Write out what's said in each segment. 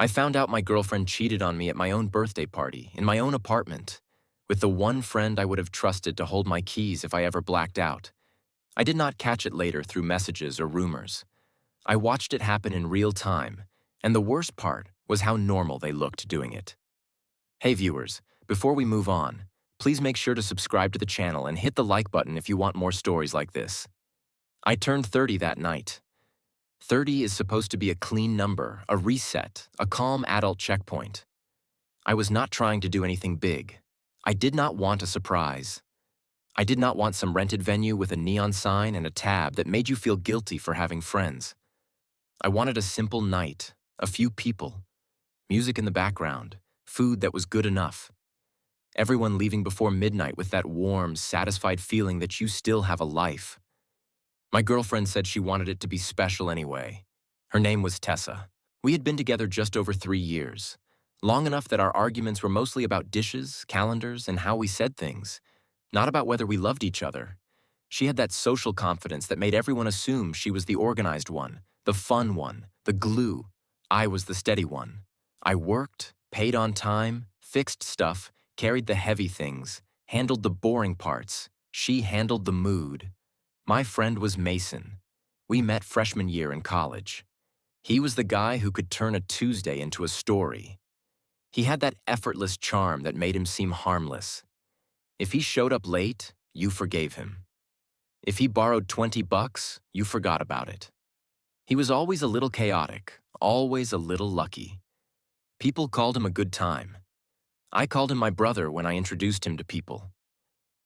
I found out my girlfriend cheated on me at my own birthday party, in my own apartment, with the one friend I would have trusted to hold my keys if I ever blacked out. I did not catch it later through messages or rumors. I watched it happen in real time, and the worst part was how normal they looked doing it. Hey viewers, before we move on, please make sure to subscribe to the channel and hit the like button if you want more stories like this. I turned 30 that night. 30 is supposed to be a clean number, a reset, a calm adult checkpoint. I was not trying to do anything big. I did not want a surprise. I did not want some rented venue with a neon sign and a tab that made you feel guilty for having friends. I wanted a simple night, a few people, music in the background, food that was good enough. Everyone leaving before midnight with that warm, satisfied feeling that you still have a life. My girlfriend said she wanted it to be special anyway. Her name was Tessa. We had been together just over 3 years, long enough that our arguments were mostly about dishes, calendars, and how we said things, not about whether we loved each other. She had that social confidence that made everyone assume she was the organized one, the fun one, the glue. I was the steady one. I worked, paid on time, fixed stuff, carried the heavy things, handled the boring parts. She handled the mood. My friend was Mason. We met freshman year in college. He was the guy who could turn a Tuesday into a story. He had that effortless charm that made him seem harmless. If he showed up late, you forgave him. If he borrowed $20, you forgot about it. He was always a little chaotic, always a little lucky. People called him a good time. I called him my brother when I introduced him to people.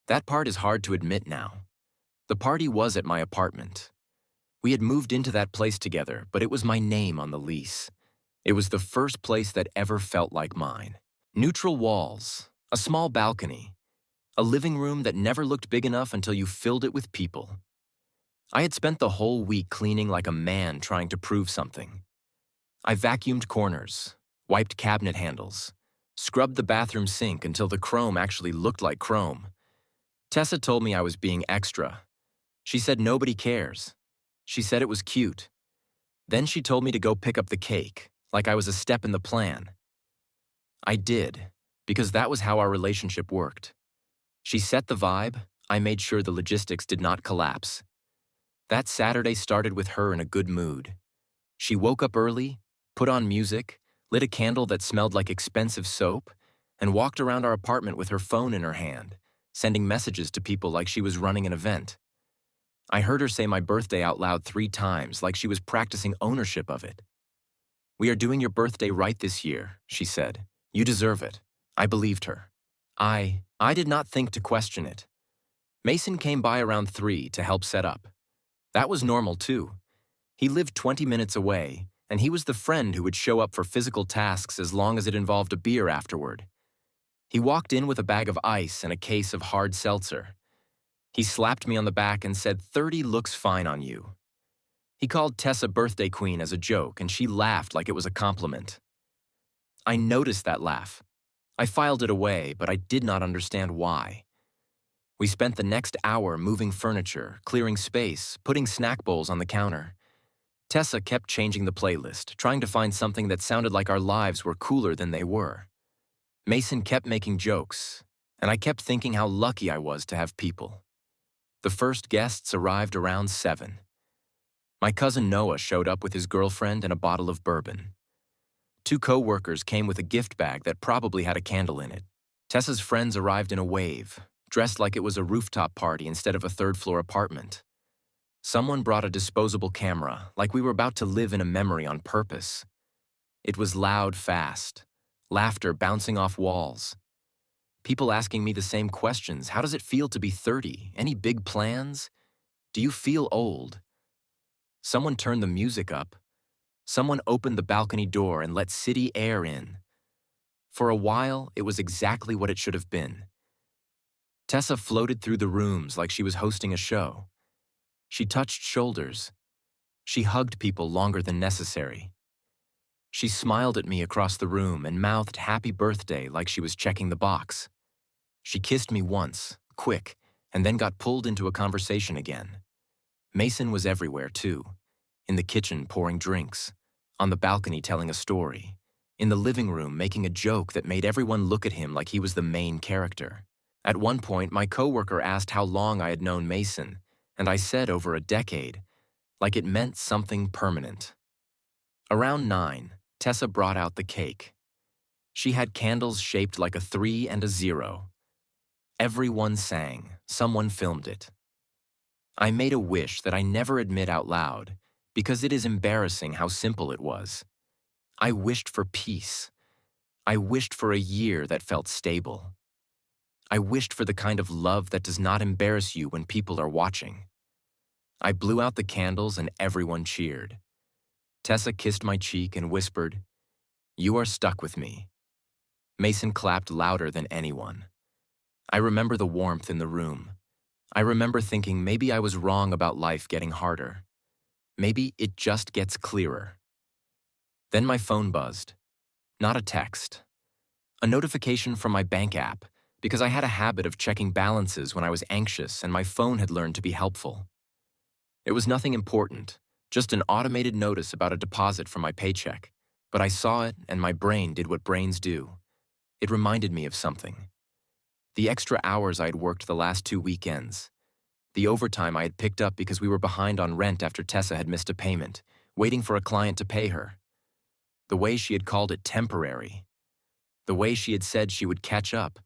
That part is hard to admit now. The party was at my apartment. We had moved into that place together, but it was my name on the lease. It was the first place that ever felt like mine. Neutral walls, a small balcony, a living room that never looked big enough until you filled it with people. I had spent the whole week cleaning like a man trying to prove something. I vacuumed corners, wiped cabinet handles, scrubbed the bathroom sink until the chrome actually looked like chrome. Tessa told me I was being extra. She said nobody cares. She said it was cute. Then she told me to go pick up the cake, like I was a step in the plan. I did, because that was how our relationship worked. She set the vibe, I made sure the logistics did not collapse. That Saturday started with her in a good mood. She woke up early, put on music, lit a candle that smelled like expensive soap, and walked around our apartment with her phone in her hand, sending messages to people like she was running an event. I heard her say my birthday out loud 3 times, like she was practicing ownership of it. "We are doing your birthday right this year," she said. "You deserve it." I believed her. I did not think to question it. Mason came by around 3 to help set up. That was normal too. He lived 20 minutes away, and he was the friend who would show up for physical tasks as long as it involved a beer afterward. He walked in with a bag of ice and a case of hard seltzer. He slapped me on the back and said, "30 looks fine on you." He called Tessa birthday queen as a joke, and she laughed like it was a compliment. I noticed that laugh. I filed it away, but I did not understand why. We spent the next hour moving furniture, clearing space, putting snack bowls on the counter. Tessa kept changing the playlist, trying to find something that sounded like our lives were cooler than they were. Mason kept making jokes, and I kept thinking how lucky I was to have people. The first guests arrived around 7. My cousin Noah showed up with his girlfriend and a bottle of bourbon. 2 co-workers came with a gift bag that probably had a candle in it. Tessa's friends arrived in a wave, dressed like it was a rooftop party instead of a 3rd-floor apartment. Someone brought a disposable camera, like we were about to live in a memory on purpose. It was loud fast, laughter bouncing off walls. People asking me the same questions. How does it feel to be 30? Any big plans? Do you feel old? Someone turned the music up. Someone opened the balcony door and let city air in. For a while, it was exactly what it should have been. Tessa floated through the rooms like she was hosting a show. She touched shoulders. She hugged people longer than necessary. She smiled at me across the room and mouthed happy birthday like she was checking the box. She kissed me once, quick, and then got pulled into a conversation again. Mason was everywhere, too. In the kitchen pouring drinks, on the balcony telling a story, in the living room making a joke that made everyone look at him like he was the main character. At one point, my coworker asked how long I had known Mason, and I said over a decade, like it meant something permanent. Around 9, Tessa brought out the cake. She had candles shaped like a 3 and a 0. Everyone sang, someone filmed it. I made a wish that I never admit out loud, because it is embarrassing how simple it was. I wished for peace. I wished for a year that felt stable. I wished for the kind of love that does not embarrass you when people are watching. I blew out the candles and everyone cheered. Tessa kissed my cheek and whispered, "You are stuck with me." Mason clapped louder than anyone. I remember the warmth in the room. I remember thinking maybe I was wrong about life getting harder. Maybe it just gets clearer. Then my phone buzzed. Not a text. A notification from my bank app, because I had a habit of checking balances when I was anxious and my phone had learned to be helpful. It was nothing important, just an automated notice about a deposit from my paycheck. But I saw it and my brain did what brains do. It reminded me of something. The extra hours I had worked the last 2 weekends. The overtime I had picked up because we were behind on rent after Tessa had missed a payment, waiting for a client to pay her. The way she had called it temporary. The way she had said she would catch up.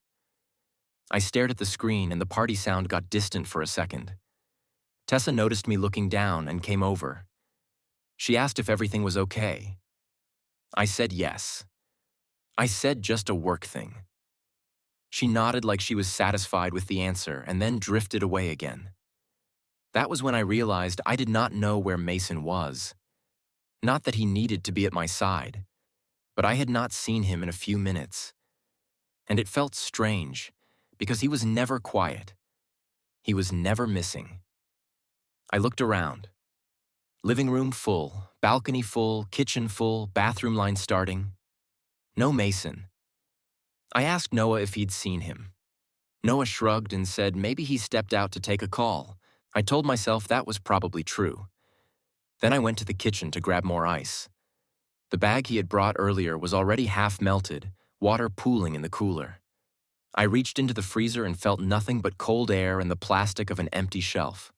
I stared at the screen and the party sound got distant for a second. Tessa noticed me looking down and came over. She asked if everything was okay. I said yes. I said just a work thing. She nodded like she was satisfied with the answer and then drifted away again. That was when I realized I did not know where Mason was. Not that he needed to be at my side, but I had not seen him in a few minutes. And it felt strange, because he was never quiet. He was never missing. I looked around. Living room full, balcony full, kitchen full, bathroom line starting. No Mason. I asked Noah if he'd seen him. Noah shrugged and said maybe he stepped out to take a call. I told myself that was probably true. Then I went to the kitchen to grab more ice. The bag he had brought earlier was already half melted, water pooling in the cooler. I reached into the freezer and felt nothing but cold air and the plastic of an empty shelf.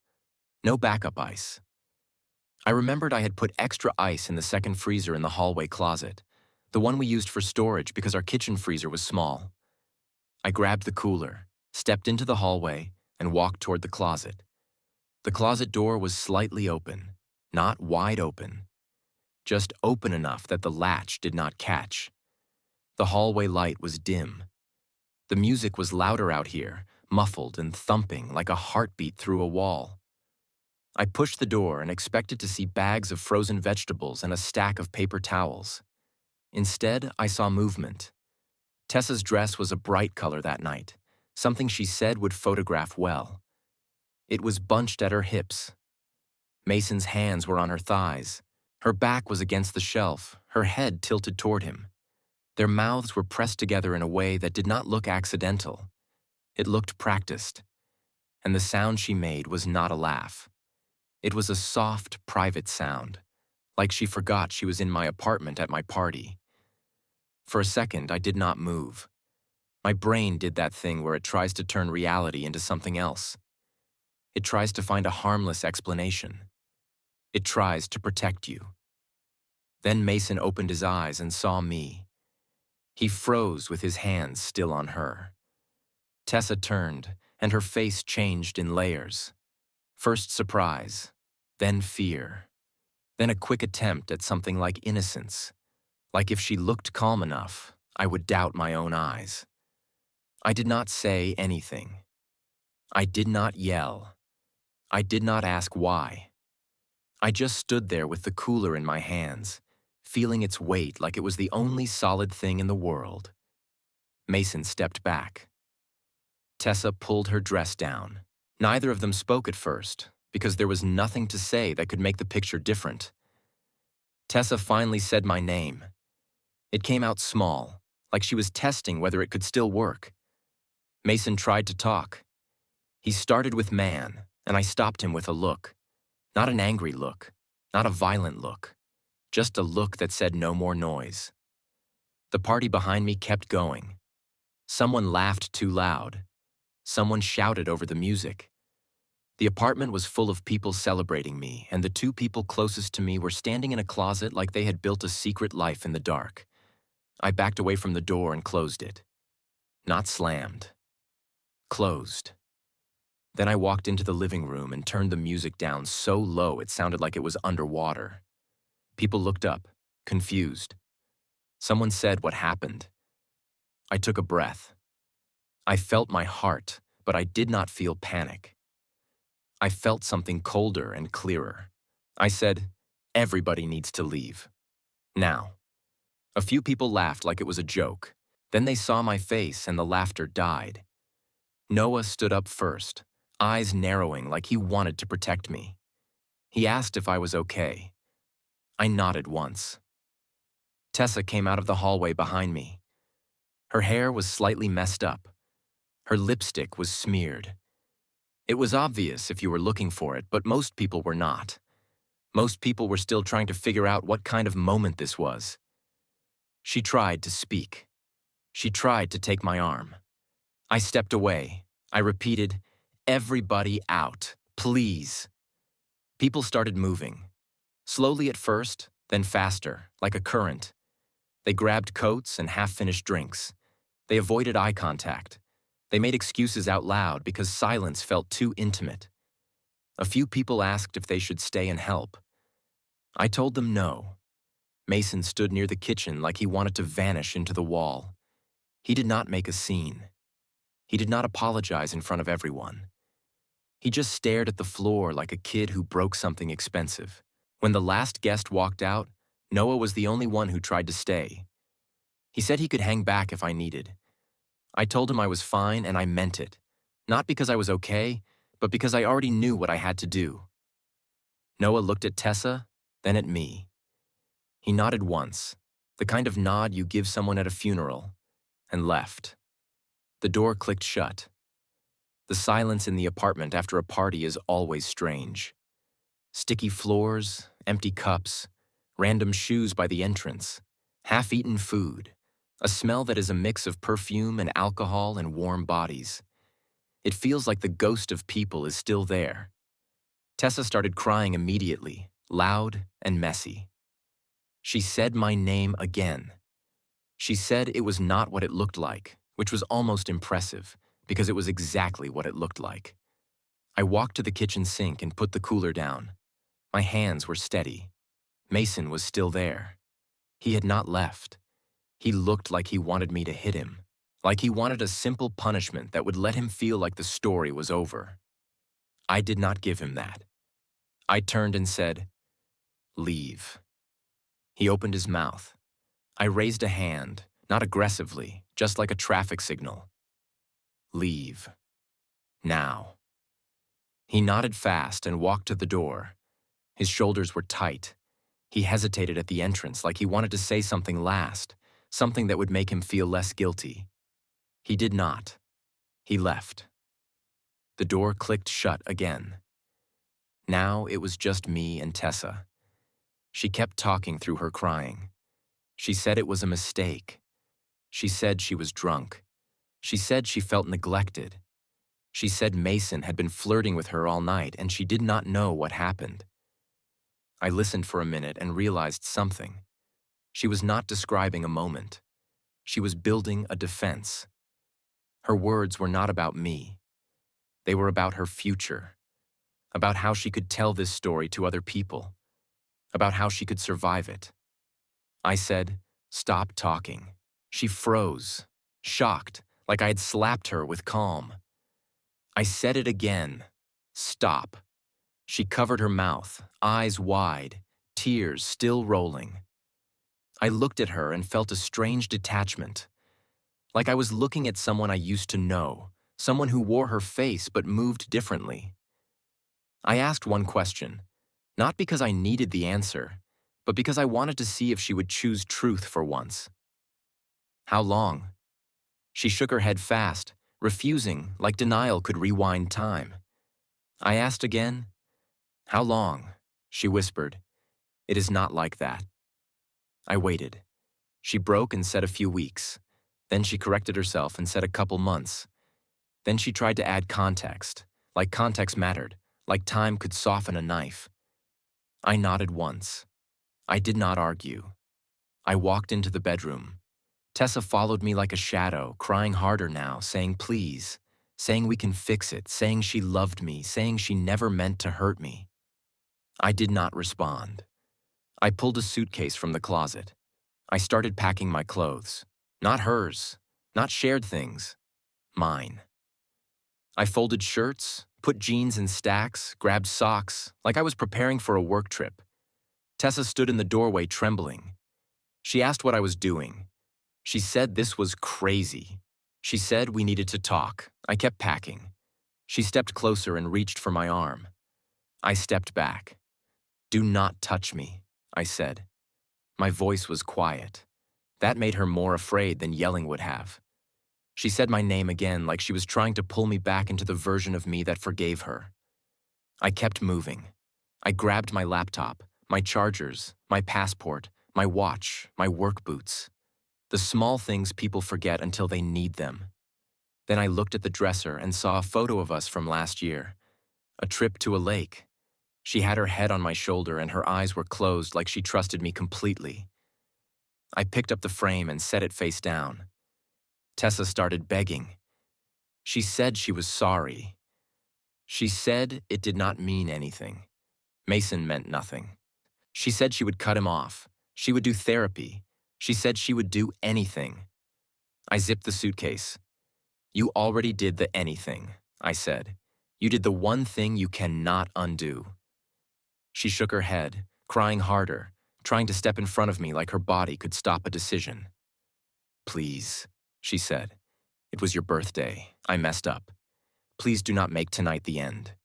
No backup ice. I remembered I had put extra ice in the second freezer in the hallway closet, the one we used for storage because our kitchen freezer was small. I grabbed the cooler, stepped into the hallway, and walked toward the closet. The closet door was slightly open, not wide open, just open enough that the latch did not catch. The hallway light was dim. The music was louder out here, muffled and thumping like a heartbeat through a wall. I pushed the door and expected to see bags of frozen vegetables and a stack of paper towels. Instead, I saw movement. Tessa's dress was a bright color that night, something she said would photograph well. It was bunched at her hips. Mason's hands were on her thighs. Her back was against the shelf, her head tilted toward him. Their mouths were pressed together in a way that did not look accidental. It looked practiced. And the sound she made was not a laugh. It was a soft, private sound, like she forgot she was in my apartment at my party. For a second, I did not move. My brain did that thing where it tries to turn reality into something else. It tries to find a harmless explanation. It tries to protect you. Then Mason opened his eyes and saw me. He froze with his hands still on her. Tessa turned, and her face changed in layers. First surprise, then fear, then a quick attempt at something like innocence, like if she looked calm enough, I would doubt my own eyes. I did not say anything. I did not yell. I did not ask why. I just stood there with the cooler in my hands, feeling its weight like it was the only solid thing in the world. Mason stepped back. Tessa pulled her dress down. Neither of them spoke at first, because there was nothing to say that could make the picture different. Tessa finally said my name. It came out small, like she was testing whether it could still work. Mason tried to talk. He started with man, and I stopped him with a look. Not an angry look, not a violent look, just a look that said no more noise. The party behind me kept going. Someone laughed too loud. Someone shouted over the music. The apartment was full of people celebrating me, and the two people closest to me were standing in a closet like they had built a secret life in the dark. I backed away from the door and closed it. Not slammed. Closed. Then I walked into the living room and turned the music down so low it sounded like it was underwater. People looked up, confused. Someone said what happened. I took a breath. I felt my heart, but I did not feel panic. I felt something colder and clearer. I said, "Everybody needs to leave. Now." A few people laughed like it was a joke. Then they saw my face and the laughter died. Noah stood up first, eyes narrowing like he wanted to protect me. He asked if I was okay. I nodded once. Tessa came out of the hallway behind me. Her hair was slightly messed up. Her lipstick was smeared. It was obvious if you were looking for it, but most people were not. Most people were still trying to figure out what kind of moment this was. She tried to speak. She tried to take my arm. I stepped away. I repeated, "Everybody out, please." People started moving. Slowly at first, then faster, like a current. They grabbed coats and half-finished drinks. They avoided eye contact. They made excuses out loud because silence felt too intimate. A few people asked if they should stay and help. I told them no. Mason stood near the kitchen like he wanted to vanish into the wall. He did not make a scene. He did not apologize in front of everyone. He just stared at the floor like a kid who broke something expensive. When the last guest walked out, Noah was the only one who tried to stay. He said he could hang back if I needed. I told him I was fine and I meant it. Not because I was okay, but because I already knew what I had to do. Noah looked at Tessa, then at me. He nodded once, the kind of nod you give someone at a funeral, and left. The door clicked shut. The silence in the apartment after a party is always strange. Sticky floors, empty cups, random shoes by the entrance, half-eaten food, a smell that is a mix of perfume and alcohol and warm bodies. It feels like the ghost of people is still there. Tessa started crying immediately, loud and messy. She said my name again. She said it was not what it looked like, which was almost impressive, because it was exactly what it looked like. I walked to the kitchen sink and put the cooler down. My hands were steady. Mason was still there. He had not left. He looked like he wanted me to hit him, like he wanted a simple punishment that would let him feel like the story was over. I did not give him that. I turned and said, "Leave." He opened his mouth. I raised a hand, not aggressively, just like a traffic signal. "Leave. Now." He nodded fast and walked to the door. His shoulders were tight. He hesitated at the entrance like he wanted to say something last, something that would make him feel less guilty. He did not. He left. The door clicked shut again. Now it was just me and Tessa. She kept talking through her crying. She said it was a mistake. She said she was drunk. She said she felt neglected. She said Mason had been flirting with her all night and she did not know what happened. I listened for a minute and realized something. She was not describing a moment. She was building a defense. Her words were not about me. They were about her future, about how she could tell this story to other people, about how she could survive it. I said, "Stop talking." She froze, shocked, like I had slapped her with calm. I said it again, "Stop." She covered her mouth, eyes wide, tears still rolling. I looked at her and felt a strange detachment, like I was looking at someone I used to know, someone who wore her face but moved differently. I asked one question, not because I needed the answer, but because I wanted to see if she would choose truth for once. "How long?" She shook her head fast, refusing, like denial could rewind time. I asked again, "How long?" She whispered, "It is not like that." I waited. She broke and said a few weeks. Then she corrected herself and said a couple months. Then she tried to add context, like context mattered, like time could soften a knife. I nodded once. I did not argue. I walked into the bedroom. Tessa followed me like a shadow, crying harder now, saying please, saying we can fix it, saying she loved me, saying she never meant to hurt me. I did not respond. I pulled a suitcase from the closet. I started packing my clothes. Not hers, not shared things, mine. I folded shirts, put jeans in stacks, grabbed socks, like I was preparing for a work trip. Tessa stood in the doorway trembling. She asked what I was doing. She said this was crazy. She said we needed to talk. I kept packing. She stepped closer and reached for my arm. I stepped back. "Do not touch me," I said. My voice was quiet. That made her more afraid than yelling would have. She said my name again like she was trying to pull me back into the version of me that forgave her. I kept moving. I grabbed my laptop, my chargers, my passport, my watch, my work boots. The small things people forget until they need them. Then I looked at the dresser and saw a photo of us from last year. A trip to a lake. She had her head on my shoulder and her eyes were closed like she trusted me completely. I picked up the frame and set it face down. Tessa started begging. She said she was sorry. She said it did not mean anything. Mason meant nothing. She said she would cut him off. She would do therapy. She said she would do anything. I zipped the suitcase. "You already did the anything," I said. "You did the one thing you cannot undo." She shook her head, crying harder, trying to step in front of me like her body could stop a decision. "Please," she said. "It was your birthday. I messed up. Please do not make tonight the end."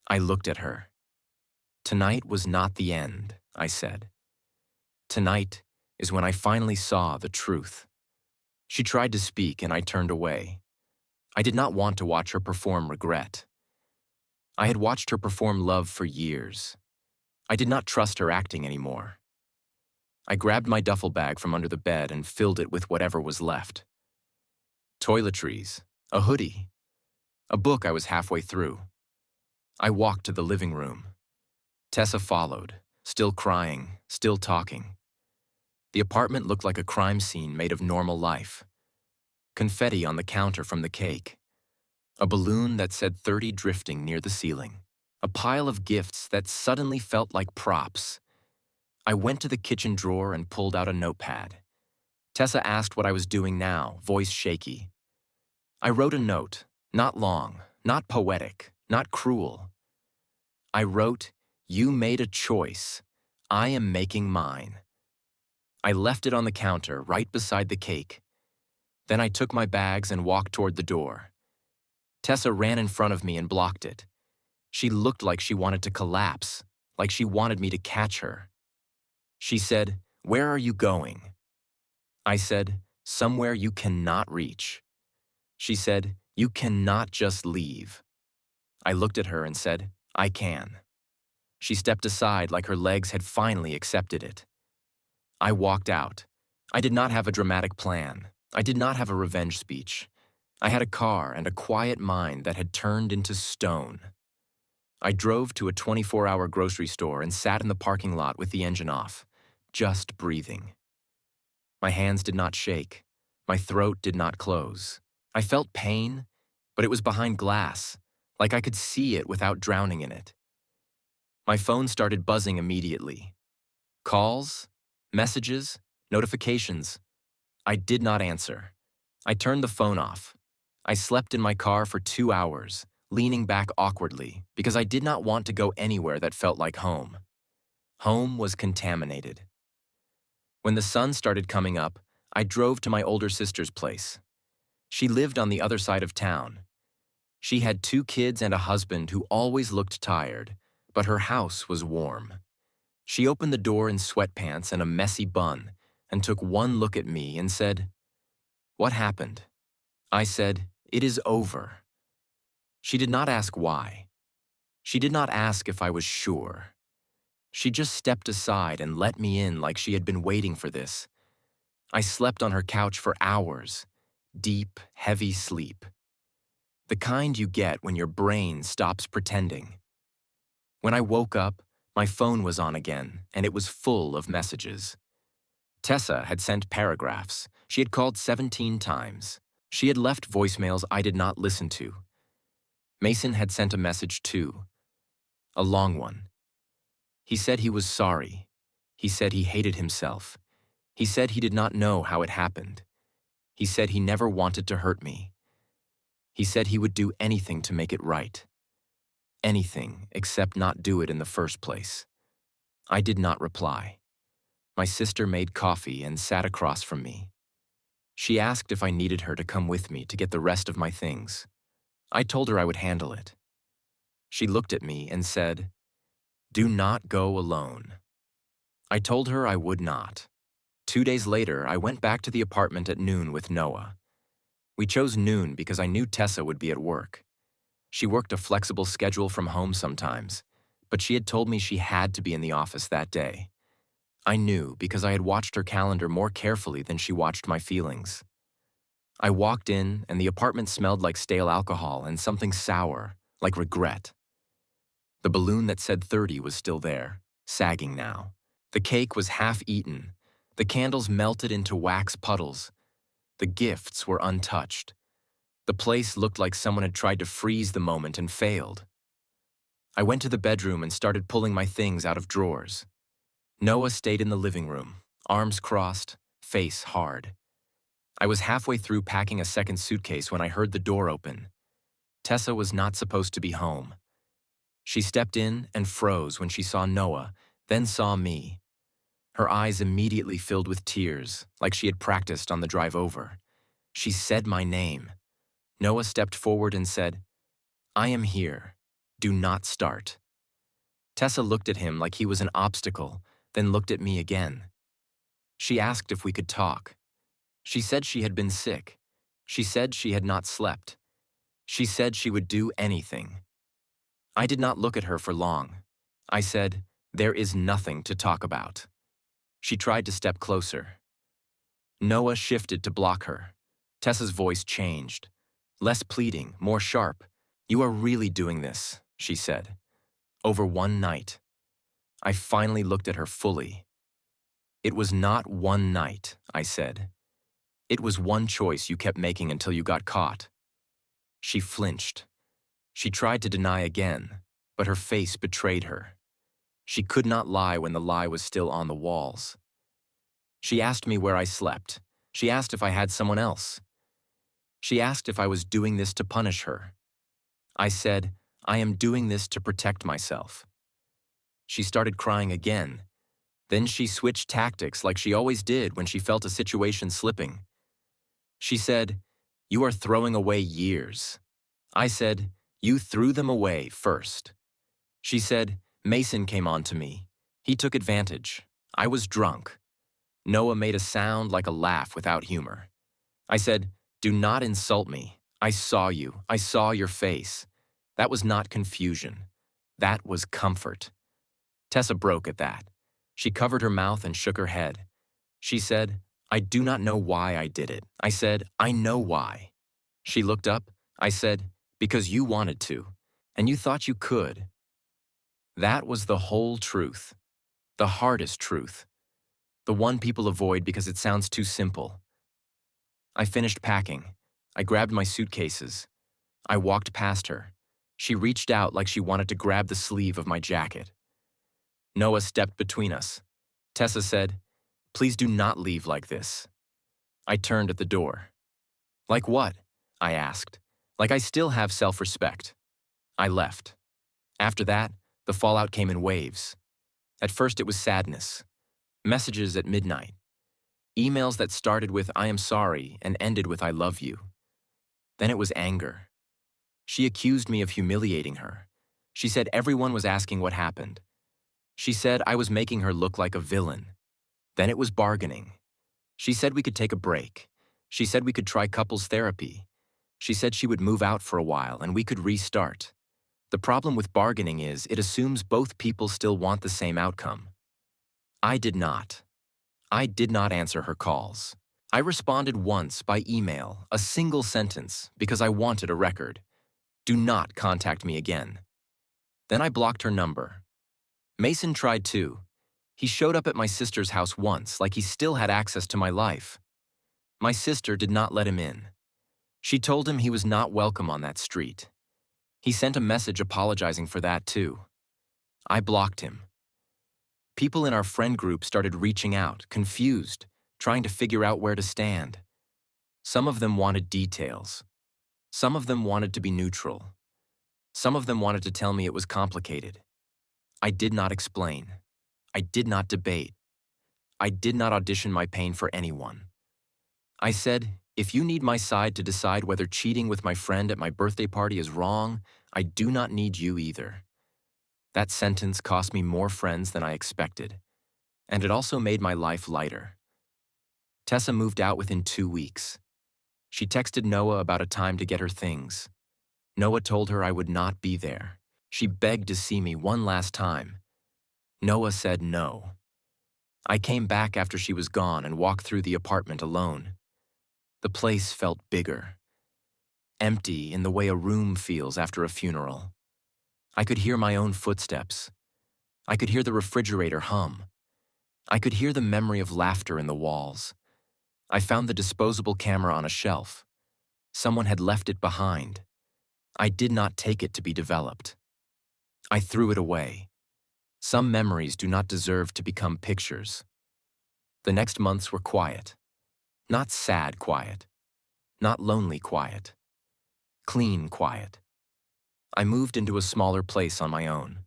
I looked at her. "Tonight was not the end," I said. "Tonight is when I finally saw the truth." She tried to speak and I turned away. I did not want to watch her perform regret. I had watched her perform love for years. I did not trust her acting anymore. I grabbed my duffel bag from under the bed and filled it with whatever was left. Toiletries, a hoodie, a book I was halfway through. I walked to the living room. Tessa followed, still crying, still talking. The apartment looked like a crime scene made of normal life. Confetti on the counter from the cake. A balloon that said 30 drifting near the ceiling. A pile of gifts that suddenly felt like props. I went to the kitchen drawer and pulled out a notepad. Tessa asked what I was doing now, voice shaky. I wrote a note, not long, not poetic, not cruel. I wrote, "You made a choice. I am making mine." I left it on the counter right beside the cake. Then I took my bags and walked toward the door. Tessa ran in front of me and blocked it. She looked like she wanted to collapse, like she wanted me to catch her. She said, "Where are you going?" I said, "Somewhere you cannot reach." She said, "You cannot just leave." I looked at her and said, "I can." She stepped aside like her legs had finally accepted it. I walked out. I did not have a dramatic plan. I did not have a revenge speech. I had a car and a quiet mind that had turned into stone. I drove to a 24-hour grocery store and sat in the parking lot with the engine off, just breathing. My hands did not shake. My throat did not close. I felt pain, but it was behind glass, like I could see it without drowning in it. My phone started buzzing immediately. Calls, messages, notifications. I did not answer. I turned the phone off. I slept in my car for 2 hours, leaning back awkwardly because I did not want to go anywhere that felt like home. Home was contaminated. When the sun started coming up, I drove to my older sister's place. She lived on the other side of town. She had 2 kids and a husband who always looked tired, but her house was warm. She opened the door in sweatpants and a messy bun and took one look at me and said, "What happened?" I said, "It is over." She did not ask why. She did not ask if I was sure. She just stepped aside and let me in like she had been waiting for this. I slept on her couch for hours, deep, heavy sleep. The kind you get when your brain stops pretending. When I woke up, my phone was on again, and it was full of messages. Tessa had sent paragraphs. She had called 17 times. She had left voicemails I did not listen to. Mason had sent a message too, a long one. He said he was sorry. He said he hated himself. He said he did not know how it happened. He said he never wanted to hurt me. He said he would do anything to make it right. Anything except not do it in the first place. I did not reply. My sister made coffee and sat across from me. She asked if I needed her to come with me to get the rest of my things. I told her I would handle it. She looked at me and said, "Do not go alone." I told her I would not. 2 days later, I went back to the apartment at noon with Noah. We chose noon because I knew Tessa would be at work. She worked a flexible schedule from home sometimes, but she had told me she had to be in the office that day. I knew because I had watched her calendar more carefully than she watched my feelings. I walked in, and the apartment smelled like stale alcohol and something sour, like regret. The balloon that said 30 was still there, sagging now. The cake was half eaten. The candles melted into wax puddles. The gifts were untouched. The place looked like someone had tried to freeze the moment and failed. I went to the bedroom and started pulling my things out of drawers. Noah stayed in the living room, arms crossed, face hard. I was halfway through packing a second suitcase when I heard the door open. Tessa was not supposed to be home. She stepped in and froze when she saw Noah, then saw me. Her eyes immediately filled with tears, like she had practiced on the drive over. She said my name. Noah stepped forward and said, "I am here. Do not start." Tessa looked at him like he was an obstacle, then looked at me again. She asked if we could talk. She said she had been sick. She said she had not slept. She said she would do anything. I did not look at her for long. I said, "There is nothing to talk about." She tried to step closer. Noah shifted to block her. Tessa's voice changed. Less pleading, more sharp. "You are really doing this," she said. "Over one night." I finally looked at her fully. "It was not one night," I said. "It was one choice you kept making until you got caught." She flinched. She tried to deny again, but her face betrayed her. She could not lie when the lie was still on the walls. She asked me where I slept. She asked if I had someone else. She asked if I was doing this to punish her. I said, "I am doing this to protect myself." She started crying again. Then she switched tactics like she always did when she felt a situation slipping. She said, "You are throwing away years." I said, "You threw them away first." She said, "Mason came on to me. He took advantage. I was drunk." Noah made a sound like a laugh without humor. I said, "Do not insult me. I saw you. I saw your face. That was not confusion. That was comfort." Tessa broke at that. She covered her mouth and shook her head. She said, "I do not know why I did it." I said, "I know why." She looked up. I said, "Because you wanted to, and you thought you could." That was the whole truth. The hardest truth. The one people avoid because it sounds too simple. I finished packing. I grabbed my suitcases. I walked past her. She reached out like she wanted to grab the sleeve of my jacket. Noah stepped between us. Tessa said, "Please do not leave like this." I turned at the door. "Like what?" I asked. "Like I still have self-respect." I left. After that, the fallout came in waves. At first it was sadness. Messages at midnight. Emails that started with "I am sorry" and ended with "I love you." Then it was anger. She accused me of humiliating her. She said everyone was asking what happened. She said I was making her look like a villain. Then it was bargaining. She said we could take a break. She said we could try couples therapy. She said she would move out for a while and we could restart. The problem with bargaining is it assumes both people still want the same outcome. I did not. I did not answer her calls. I responded once by email, a single sentence, because I wanted a record. Do not contact me again. Then I blocked her number. Mason tried too. He showed up at my sister's house once, like he still had access to my life. My sister did not let him in. She told him he was not welcome on that street. He sent a message apologizing for that too. I blocked him. People in our friend group started reaching out, confused, trying to figure out where to stand. Some of them wanted details. Some of them wanted to be neutral. Some of them wanted to tell me it was complicated. I did not explain. I did not debate. I did not audition my pain for anyone. I said, if you need my side to decide whether cheating with my friend at my birthday party is wrong, I do not need you either. That sentence cost me more friends than I expected, and it also made my life lighter. Tessa moved out within 2 weeks. She texted Noah about a time to get her things. Noah told her I would not be there. She begged to see me one last time. Noah said no. I came back after she was gone and walked through the apartment alone. The place felt bigger, empty in the way a room feels after a funeral. I could hear my own footsteps. I could hear the refrigerator hum. I could hear the memory of laughter in the walls. I found the disposable camera on a shelf. Someone had left it behind. I did not take it to be developed. I threw it away. Some memories do not deserve to become pictures. The next months were quiet. Not sad quiet. Not lonely quiet. Clean quiet. I moved into a smaller place on my own.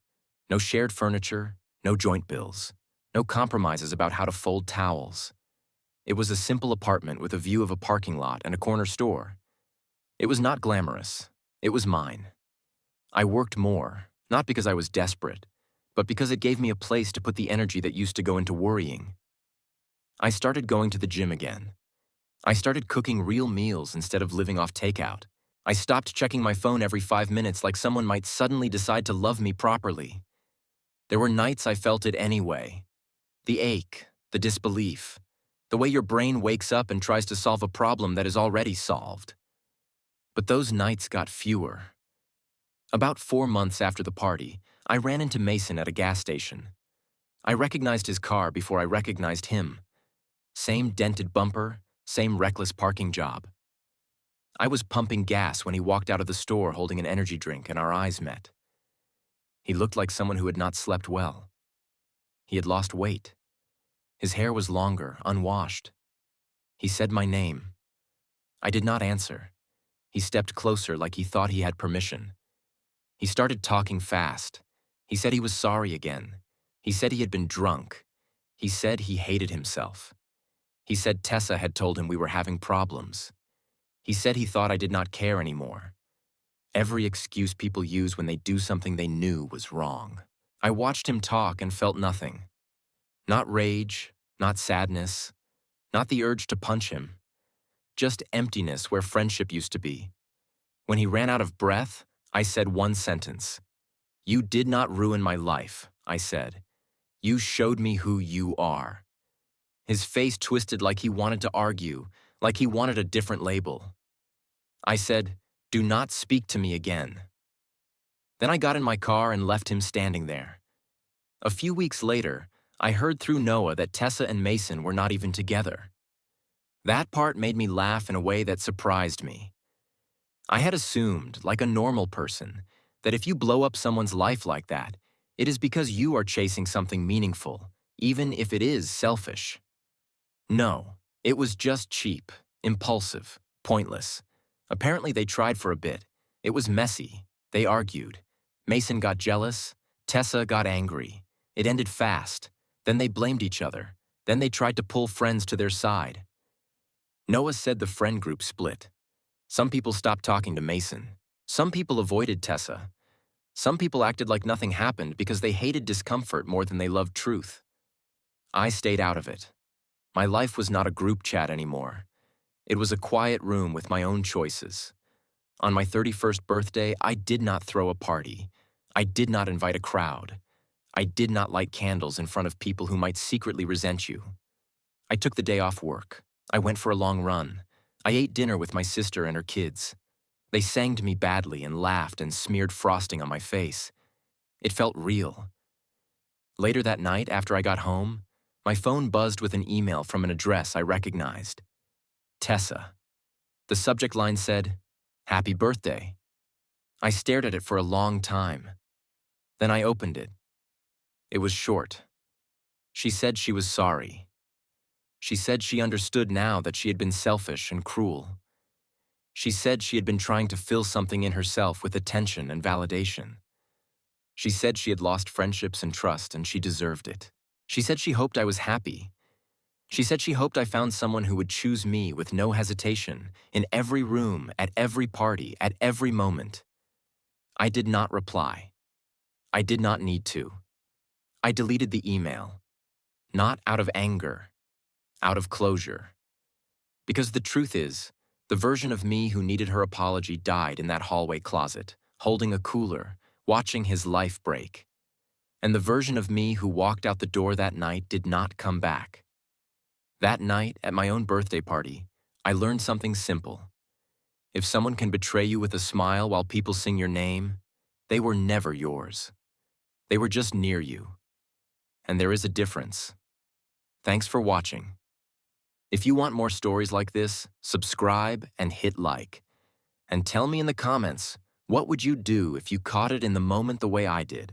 No shared furniture, no joint bills, no compromises about how to fold towels. It was a simple apartment with a view of a parking lot and a corner store. It was not glamorous. It was mine. I worked more, not because I was desperate, but because it gave me a place to put the energy that used to go into worrying. I started going to the gym again. I started cooking real meals instead of living off takeout. I stopped checking my phone every 5 minutes like someone might suddenly decide to love me properly. There were nights I felt it anyway. The ache, the disbelief, the way your brain wakes up and tries to solve a problem that is already solved. But those nights got fewer. About 4 months after the party, I ran into Mason at a gas station. I recognized his car before I recognized him. Same dented bumper, same reckless parking job. I was pumping gas when he walked out of the store holding an energy drink and our eyes met. He looked like someone who had not slept well. He had lost weight. His hair was longer, unwashed. He said my name. I did not answer. He stepped closer like he thought he had permission. He started talking fast. He said he was sorry again. He said he had been drunk. He said he hated himself. He said Tessa had told him we were having problems. He said he thought I did not care anymore. Every excuse people use when they do something they knew was wrong. I watched him talk and felt nothing. Not rage, not sadness, not the urge to punch him. Just emptiness where friendship used to be. When he ran out of breath, I said one sentence. You did not ruin my life, I said. You showed me who you are. His face twisted like he wanted to argue, like he wanted a different label. I said, do not speak to me again. Then I got in my car and left him standing there. A few weeks later, I heard through Noah that Tessa and Mason were not even together. That part made me laugh in a way that surprised me. I had assumed, like a normal person, that if you blow up someone's life like that, it is because you are chasing something meaningful, even if it is selfish. No, it was just cheap, impulsive, pointless. Apparently they tried for a bit. It was messy. They argued. Mason got jealous. Tessa got angry. It ended fast. Then they blamed each other. Then they tried to pull friends to their side. Noah said the friend group split. Some people stopped talking to Mason. Some people avoided Tessa. Some people acted like nothing happened because they hated discomfort more than they loved truth. I stayed out of it. My life was not a group chat anymore. It was a quiet room with my own choices. On my 31st birthday, I did not throw a party. I did not invite a crowd. I did not light candles in front of people who might secretly resent you. I took the day off work. I went for a long run. I ate dinner with my sister and her kids. They sang to me badly and laughed and smeared frosting on my face. It felt real. Later that night, after I got home, my phone buzzed with an email from an address I recognized. Tessa. The subject line said, "Happy birthday." I stared at it for a long time. Then I opened it. It was short. She said she was sorry. She said she understood now that she had been selfish and cruel. She said she had been trying to fill something in herself with attention and validation. She said she had lost friendships and trust, and she deserved it. She said she hoped I was happy. She said she hoped I found someone who would choose me with no hesitation, in every room, at every party, at every moment. I did not reply. I did not need to. I deleted the email. Not out of anger, out of closure. Because the truth is, the version of me who needed her apology died in that hallway closet, holding a cooler, watching his life break. And the version of me who walked out the door that night did not come back. That night, at my own birthday party, I learned something simple. If someone can betray you with a smile while people sing your name, they were never yours. They were just near you. And there is a difference. Thanks for watching. If you want more stories like this, subscribe and hit like. And tell me in the comments, what would you do if you caught it in the moment the way I did?